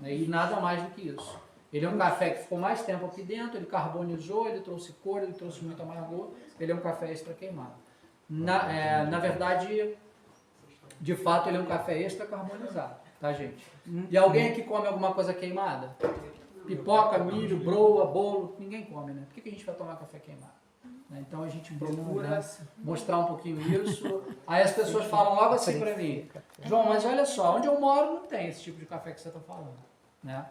Né? E nada mais do que isso. Ele é um café que ficou mais tempo aqui dentro, ele carbonizou, ele trouxe cor, ele trouxe muito amargor, ele é um café extra queimado. Na verdade, de fato, ele é um café extra carbonizado, tá, gente? E alguém aqui come alguma coisa queimada? Pipoca, milho, broa, bolo, ninguém come, né? Por que a gente vai tomar café queimado? Então a gente procura mostrar um pouquinho isso. Aí as pessoas falam logo assim para mim, João, mas olha só, onde eu moro não tem esse tipo de café que você está falando, né?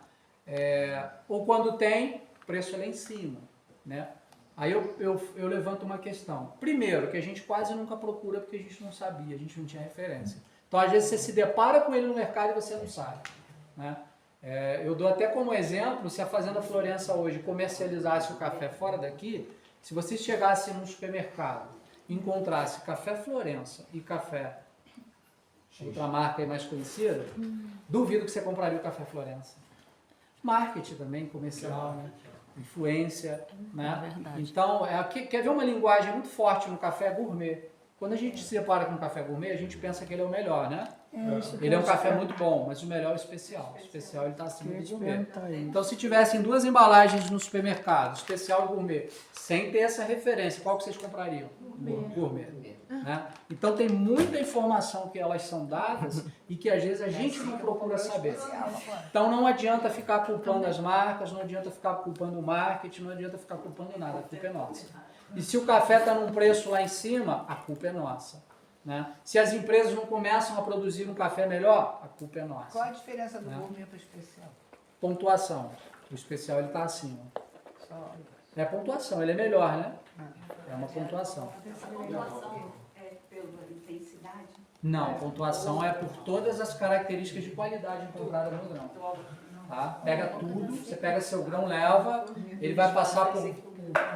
Ou quando tem, o preço é lá em cima, né? Aí eu levanto uma questão. Primeiro, que a gente quase nunca procura porque a gente não sabia, a gente não tinha referência. Então às vezes você se depara com ele no mercado e você não sabe, né? Eu dou até como exemplo, se a Fazenda Florença hoje comercializasse o café fora daqui, se você chegasse num supermercado e encontrasse café Florença e café, outra marca aí mais conhecida, duvido que você compraria o café Florença. Marketing também, comercial, né? Influência, né? Então, quer ver uma linguagem muito forte no café gourmet? Quando a gente se depara com um café gourmet, a gente pensa que ele é o melhor, né? Ele é um café muito bom, mas o melhor é o especial. O especial ele está acima do gourmet. Então, se tivessem duas embalagens no supermercado, especial e gourmet, sem ter essa referência, qual que vocês comprariam? Gourmet. Né? Então, tem muita informação que elas são dadas e que às vezes a gente não procura saber. Então, não adianta ficar culpando as marcas, não adianta ficar culpando o marketing, não adianta ficar culpando nada, a culpa é nossa. E se o café está num preço lá em cima, a culpa é nossa. Né? Se as empresas não começam a produzir um café melhor, a culpa é nossa. Qual a diferença do gourmet para o especial? Pontuação. O especial ele está acima. É pontuação, ele é melhor, né? É uma pontuação. Pontuação é pela intensidade? Não, pontuação é por todas as características de qualidade encontradas no grão. Tá? Pega tudo, você pega seu grão, leva, ele vai passar por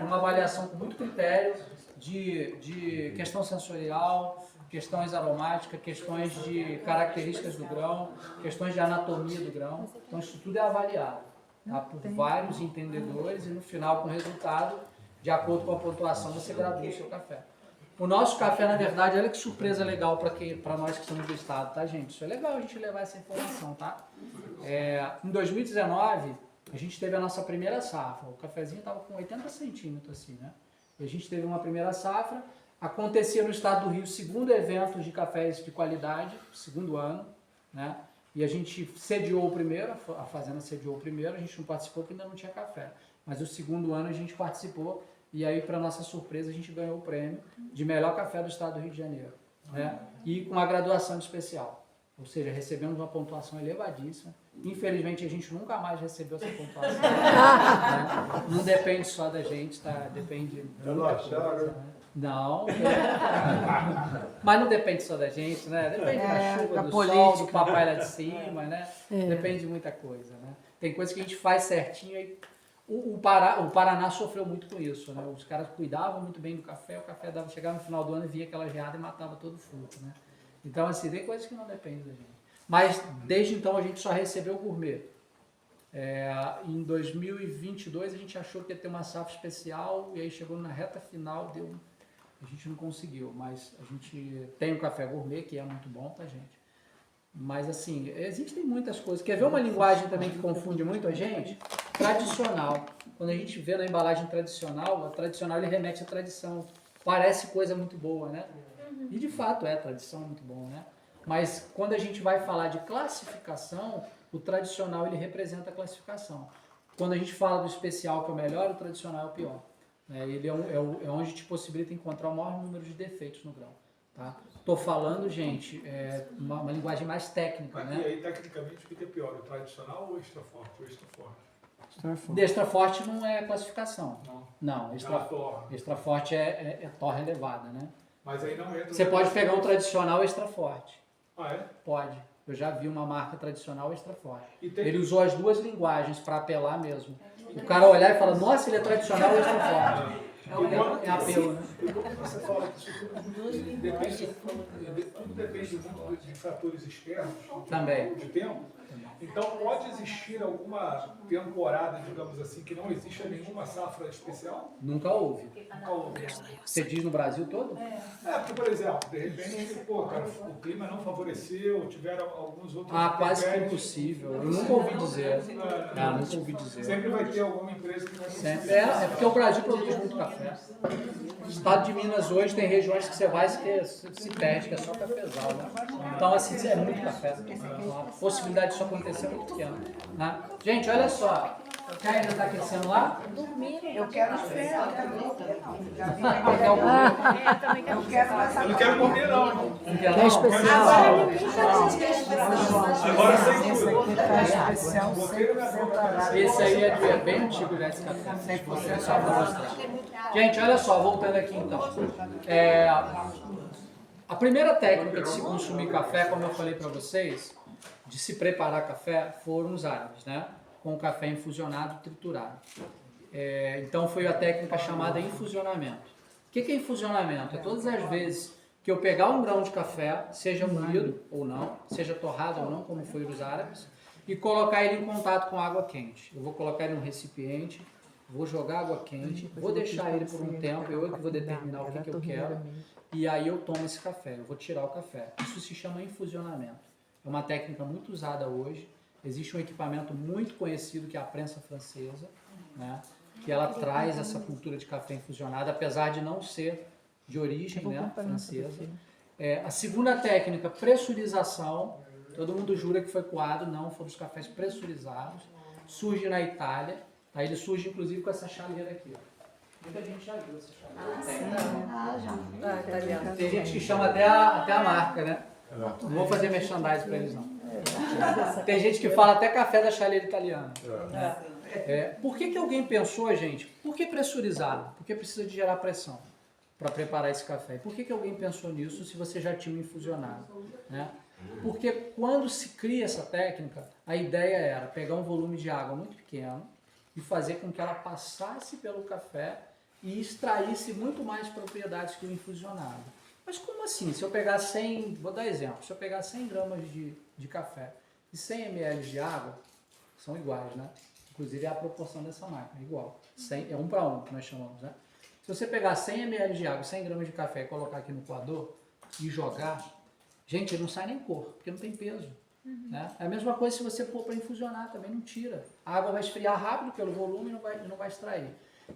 uma avaliação com muito critério de questão sensorial, questões aromáticas, questões de características do grão, questões de anatomia do grão. Então isso tudo é avaliado, tá? Por vários entendedores e no final, com o resultado, de acordo com a pontuação, você gradua o seu café. O nosso café, na verdade, olha que surpresa legal para nós que somos do estado, tá, gente? Isso é legal a gente levar essa informação, tá? Em 2019, a gente teve a nossa primeira safra. O cafezinho estava com 80 centímetros, assim, né? E a gente teve uma primeira safra. Acontecia no estado do Rio o segundo evento de cafés de qualidade, segundo ano, né? E a gente sediou o primeiro, a fazenda sediou o primeiro, a gente não participou porque ainda não tinha café. Mas o segundo ano a gente participou e aí, para nossa surpresa, a gente ganhou o prêmio de melhor café do estado do Rio de Janeiro, né? E com uma graduação especial. Ou seja, recebemos uma pontuação elevadíssima. Infelizmente, a gente nunca mais recebeu essa pontuação. Né? Não depende só da gente, tá? Depende de muita coisa, né? Não. Mas não depende só da gente, né? Depende da chuva, do sol, do papai lá de cima, né? Depende de muita coisa, né? Tem coisas que a gente faz certinho e o Paraná sofreu muito com isso, né? Os caras cuidavam muito bem do café, o café chegava no final do ano e via aquela geada e matava todo o fruto, né? Então, assim, tem coisas que não dependem da gente. Mas, desde então, a gente só recebeu o gourmet. Em 2022, a gente achou que ia ter uma safra especial e aí chegou na reta final, a gente não conseguiu. Mas a gente tem o café gourmet, que é muito bom, tá, gente? Mas, assim, existem muitas coisas. Quer ver uma linguagem também que confunde muito a gente? Tradicional. Quando a gente vê na embalagem tradicional, a tradicional ele remete à tradição. Parece coisa muito boa, né? E de fato tradição é muito bom, né? Mas quando a gente vai falar de classificação, o tradicional ele representa a classificação. Quando a gente fala do especial que é o melhor, o tradicional é o pior. Ele é onde te possibilita encontrar o maior número de defeitos no grão. Tá? Tô falando, gente, uma linguagem mais técnica, né? E aí, tecnicamente, o que é pior, o tradicional ou o extra forte? O extra forte. Extra forte não é classificação. Não, torre. extra forte é torre elevada, né? Mas aí não entra. Você pode pegar um tradicional extra forte. Ah, é? Pode. Eu já vi uma marca tradicional extra forte. Tem... Ele usou as duas linguagens para apelar mesmo. O cara olhar e falar, nossa, ele é tradicional ou extra forte. É apelo, né? E como você fala que isso tudo depende muito de fatores externos? Também. De tempo? Então pode existir alguma temporada, digamos assim, que não exista nenhuma safra especial? Nunca houve. Nunca houve. Você diz no Brasil todo? Porque, por exemplo, de repente, pô, cara, o clima não favoreceu, tiveram alguns outros... Quase que intempéries. impossível. Eu nunca ouvi dizer. Nunca ouvi dizer. Sempre vai ter alguma empresa que vai Sempre. É porque o Brasil produz muito café. O estado de Minas hoje tem regiões que você vai se perde, que é só cafezal, né? Então, assim, é muito café. A possibilidade disso acontecer é muito pequena. Né? Gente, olha só. Quem ainda está aquecendo lá? Eu quero café. Eu não quero comer, não. Não quer Que é especial. Agora sem Esse tudo. aqui tá especial, 100% arábica. Esse aí é bem antigo, né, esse café. Só para mostrar. Gente, olha só, voltando aqui então. A primeira técnica de se consumir café, como eu falei para vocês, de se preparar café, foram os árabes, né? Com o café infusionado, triturado. Então foi a técnica chamada infusionamento. O que é infusionamento? É todas as vezes que eu pegar um grão de café, seja moído ou não, seja torrado ou não, como foi os árabes, e colocar ele em contato com água quente. Eu vou colocar ele em um recipiente, vou jogar água quente, vou deixar ele por um tempo, eu que vou determinar o que eu quero, e aí eu tomo esse café, eu vou tirar o café. Isso se chama infusionamento. É uma técnica muito usada hoje. Existe um equipamento muito conhecido que é a prensa francesa, né? Que ela traz essa cultura de café infusionado, apesar de não ser de origem, né, francesa. A segunda técnica, pressurização. Todo mundo jura que foi coado, não, foram os cafés pressurizados. Surge na Itália, tá? Ele surge inclusive com essa chaleira aqui. Muita gente já viu essa chaleira. Tem gente que chama até a marca, né? Não vou fazer merchandising para eles, não. Tem gente que fala até café da chaleira italiana. Por que alguém pensou, gente? Por que pressurizado? Porque precisa de gerar pressão para preparar esse café. E por que alguém pensou nisso se você já tinha um infusionado? Né? Porque quando se cria essa técnica, a ideia era pegar um volume de água muito pequeno e fazer com que ela passasse pelo café e extraísse muito mais propriedades que o infusionado. Mas como assim? Se eu pegar 100, vou dar exemplo, se eu pegar 100 gramas de café e 100 ml de água, são iguais, né? Inclusive é a proporção dessa máquina, igual. 100, é 1 para 1 que nós chamamos, né? Se você pegar 100 ml de água, 100 gramas de café e colocar aqui no coador e jogar, gente, não sai nem cor, porque não tem peso. Né? É a mesma coisa se você pôr para infusionar, também não tira. A água vai esfriar rápido pelo volume e não vai extrair.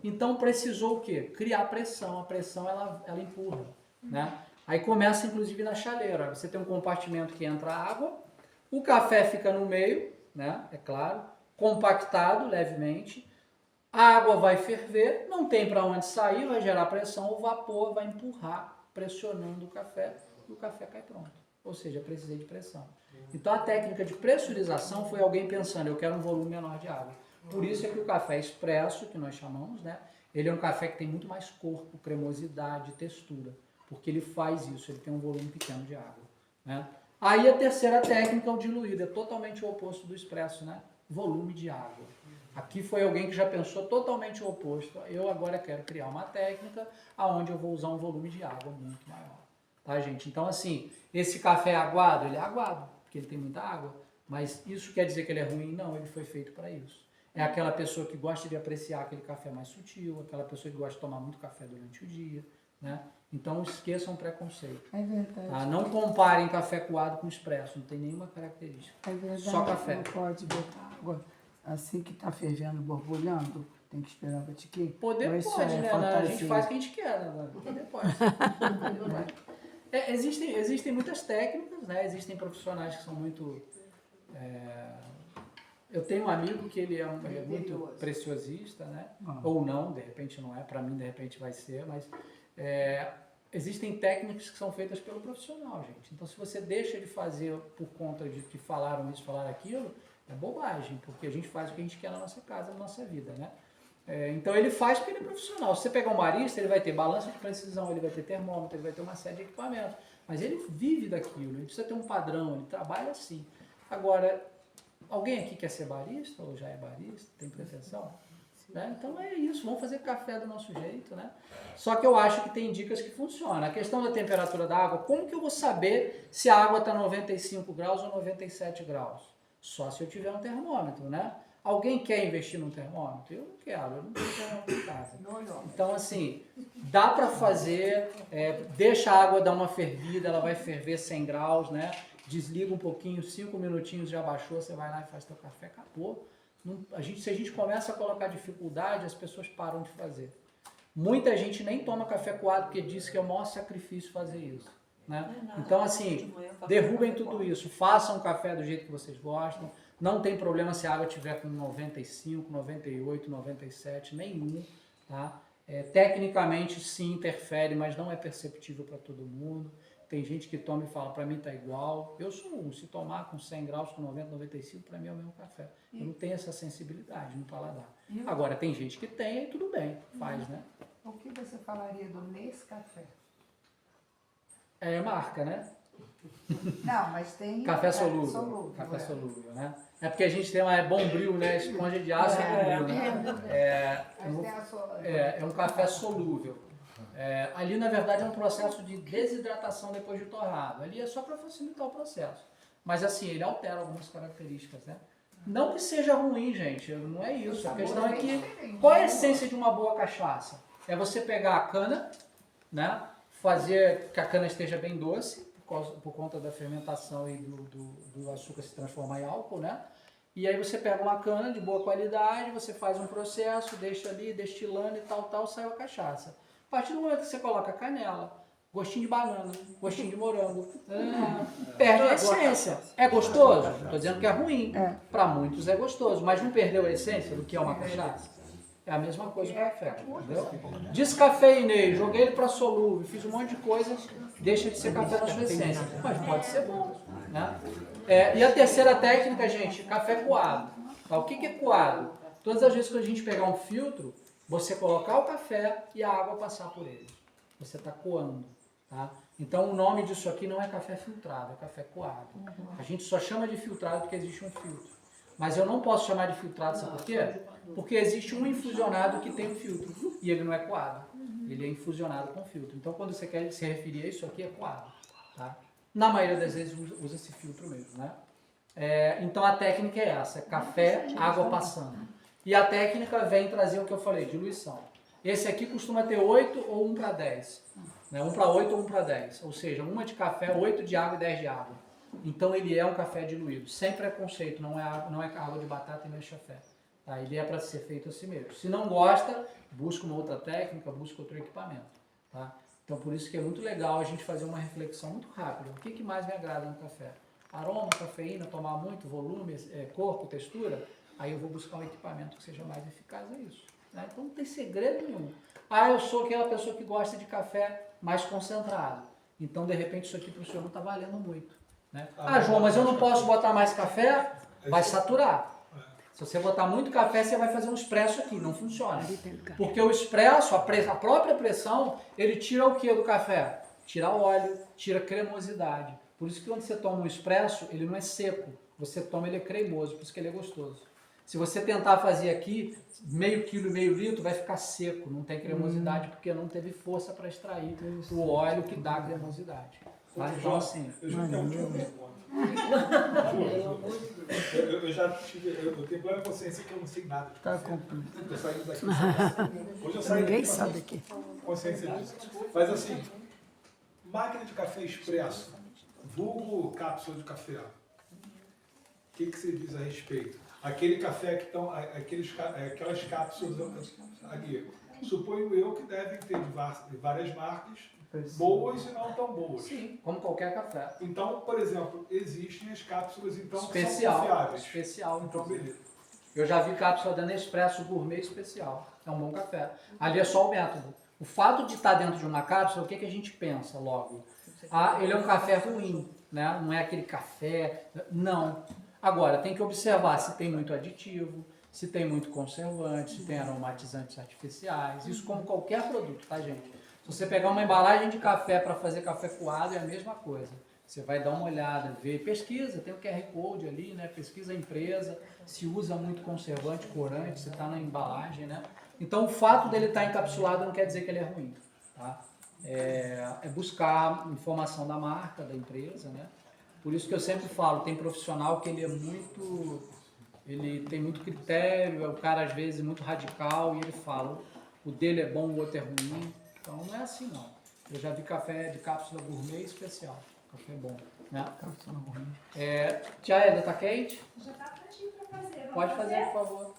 Então precisou o quê? Criar pressão. A pressão ela empurra. Né? Aí começa inclusive na chaleira. Você tem um compartimento que entra água, o café fica no meio, né? É claro, compactado levemente, a água vai ferver, não tem para onde sair, vai gerar pressão, o vapor vai empurrar, pressionando o café, e o café cai pronto. Ou seja, precisei de pressão. Então a técnica de pressurização foi alguém pensando, eu quero um volume menor de água. Por isso é que o café expresso, que nós chamamos, né? Ele é um café que tem muito mais corpo, cremosidade, textura. Porque ele faz isso, ele tem um volume pequeno de água. Né? Aí a terceira técnica é o diluído, é totalmente o oposto do expresso, né? Volume de água. Aqui foi alguém que já pensou totalmente o oposto. Eu agora quero criar uma técnica onde eu vou usar um volume de água muito maior. Tá, gente? Então, assim, esse café é aguado, ele é aguado, porque ele tem muita água. Mas isso quer dizer que ele é ruim? Não, ele foi feito para isso. É aquela pessoa que gosta de apreciar aquele café mais sutil, aquela pessoa que gosta de tomar muito café durante o dia, né? Então esqueçam o preconceito. É verdade. Tá? Não comparem café coado com expresso, não tem nenhuma característica. É verdade. Só café. Não pode botar água assim que está fervendo, borbulhando. Tem que esperar o batiquinho. Poder Ou isso pode, é né? fantasia? A gente faz o que a gente quer, né? Poder pode. Existem muitas técnicas, né? Existem profissionais que são muito... Eu tenho um amigo que ele é muito preciosista, né? Ou não, de repente não é, para mim de repente vai ser, mas existem técnicas que são feitas pelo profissional, gente. Então se você deixa de fazer por conta de que falaram isso, falaram aquilo, é bobagem, porque a gente faz o que a gente quer na nossa casa, na nossa vida, né? Então ele faz porque ele é profissional. Se você pegar um barista, ele vai ter balança de precisão, ele vai ter termômetro, ele vai ter uma série de equipamentos, mas ele vive daquilo, ele precisa ter um padrão, ele trabalha assim. Agora, alguém aqui quer ser barista ou já é barista? Tem pretensão? Né? Então é isso, vamos fazer café do nosso jeito, né? Só que eu acho que tem dicas que funcionam. A questão da temperatura da água, como que eu vou saber se a água está 95 graus ou 97 graus? Só se eu tiver um termômetro, né? Alguém quer investir num termômetro? Eu não quero, eu não tenho termômetro em casa. Então, assim, dá para fazer, deixa a água dar uma fervida, ela vai ferver 100 graus, né? Desliga um pouquinho, 5 minutinhos já baixou, você vai lá e faz teu café, acabou. Se a gente começa a colocar dificuldade, as pessoas param de fazer. Muita gente nem toma café coado porque diz que é o maior sacrifício fazer isso. Né? Então, assim, derrubem tudo isso, façam o café do jeito que vocês gostam. Não tem problema se a água tiver com 95, 98, 97, nenhum. Tá? Tecnicamente, sim, interfere, mas não é perceptível para todo mundo. Tem gente que toma e fala, para mim tá igual. Eu sou um, se tomar com 100 graus, com 90, 95, para mim é o mesmo café. Eu não tenho essa sensibilidade no paladar. Agora, tem gente que tem e tudo bem, faz, né? O que você falaria do Nescafé? É marca, né? Não, mas tem... Café solúvel. Café solúvel, né? É porque a gente tem uma Bombril, né? Esponja de aço é Bombril, né? É um café solúvel. Ali, na verdade, é um processo de desidratação depois de torrado. Ali é só para facilitar o processo. Mas, assim, ele altera algumas características, né? Não que seja ruim, gente. Não é isso. A questão é que... Qual é a essência de uma boa cachaça? É você pegar a cana, né? Fazer que a cana esteja bem doce, por conta da fermentação e do açúcar se transformar em álcool, né? E aí você pega uma cana de boa qualidade, você faz um processo, deixa ali destilando e tal, sai a cachaça. A partir do momento que você coloca canela, gostinho de banana, gostinho de morango, perde a essência. É gostoso? Não estou dizendo que é ruim. Para muitos é gostoso, mas não perdeu a essência do que é uma cachaça? É a mesma coisa com o café, entendeu? Descafeinei, joguei ele para solúvel, fiz um monte de coisa, deixa de ser café na sua essência. Mas pode ser bom, né? E a terceira técnica, gente, café coado. Tá? O que é coado? Todas as vezes que a gente pegar um filtro, você colocar o café e a água passar por ele. Você está coando. Tá? Então o nome disso aqui não é café filtrado, é café coado. A gente só chama de filtrado porque existe um filtro. Mas eu não posso chamar de filtrado, sabe por quê? Porque existe um infusionado que tem um filtro e ele não é coado. Ele é infusionado com filtro. Então quando você quer se referir a isso aqui, é coado. Tá? Na maioria das vezes usa esse filtro mesmo. Né? Então a técnica é essa, é café, água passando. E a técnica vem trazer o que eu falei, diluição. Esse aqui costuma ter 8 ou 1 para 10. Né? 1 para 8 ou 1 para 10. Ou seja, 1 de café, 8 de água e 10 de água. Então ele é um café diluído. Sem preconceito, não é água de batata e mexafé. Tá? Ele é para ser feito assim mesmo. Se não gosta, busca uma outra técnica, busca outro equipamento. Tá? Então por isso que é muito legal a gente fazer uma reflexão muito rápida. O que mais me agrada no café? Aroma, cafeína, tomar muito, volume, corpo, textura? Aí eu vou buscar um equipamento que seja mais eficaz a isso. Né? Então não tem segredo nenhum. Eu sou aquela pessoa que gosta de café mais concentrado. Então de repente isso aqui para o senhor não está valendo muito. Né? João, mas eu não posso botar mais café? Vai saturar. Se você botar muito café, você vai fazer um expresso aqui, não funciona. Porque o expresso, a própria pressão, ele tira o que do café? Tira óleo, tira cremosidade. Por isso que quando você toma um expresso, ele não é seco. Você toma, ele é cremoso, por isso que ele é gostoso. Se você tentar fazer aqui, meio quilo e meio litro, vai ficar seco, não tem cremosidade, porque não teve força para extrair o óleo que dá cremosidade. Então, assim... Eu tenho plena consciência que eu não sei nada. Tá com... Eu saí daqui. Hoje eu saí Ninguém daqui sabe aqui. consciência disso. Mas assim, máquina de café expresso, vulgo cápsula de café. O que você diz a respeito? Aquele café que estão, aquelas cápsulas ali, suponho eu que devem ter de várias marcas, boas e não tão boas. Sim, como qualquer café. Então, por exemplo, existem as cápsulas então, especial, que são confiáveis. Especial, então, beleza. Eu já vi cápsula da Nespresso Gourmet especial. É um bom café. Ali é só o método. O fato de estar dentro de uma cápsula, o que a gente pensa logo? Ele é um café ruim, né? Não é aquele café... Não. Agora, tem que observar se tem muito aditivo, se tem muito conservante, se tem aromatizantes artificiais. Isso como qualquer produto, tá, gente? Se você pegar uma embalagem de café para fazer café coado, é a mesma coisa. Você vai dar uma olhada, ver, pesquisa, tem o QR Code ali, né? Pesquisa a empresa, se usa muito conservante, corante, se está na embalagem, né? Então, o fato dele estar encapsulado não quer dizer que ele é ruim, tá? É buscar informação da marca, da empresa, né? Por isso que eu sempre falo, tem profissional que ele tem muito critério, é o cara às vezes muito radical e ele fala, o dele é bom, o outro é ruim. Então não é assim não. Eu já vi café de cápsula gourmet especial, café bom, né? Cápsula gourmet. Tia Eda, tá quente? Já tá prontinho para fazer. Pode fazer, por favor.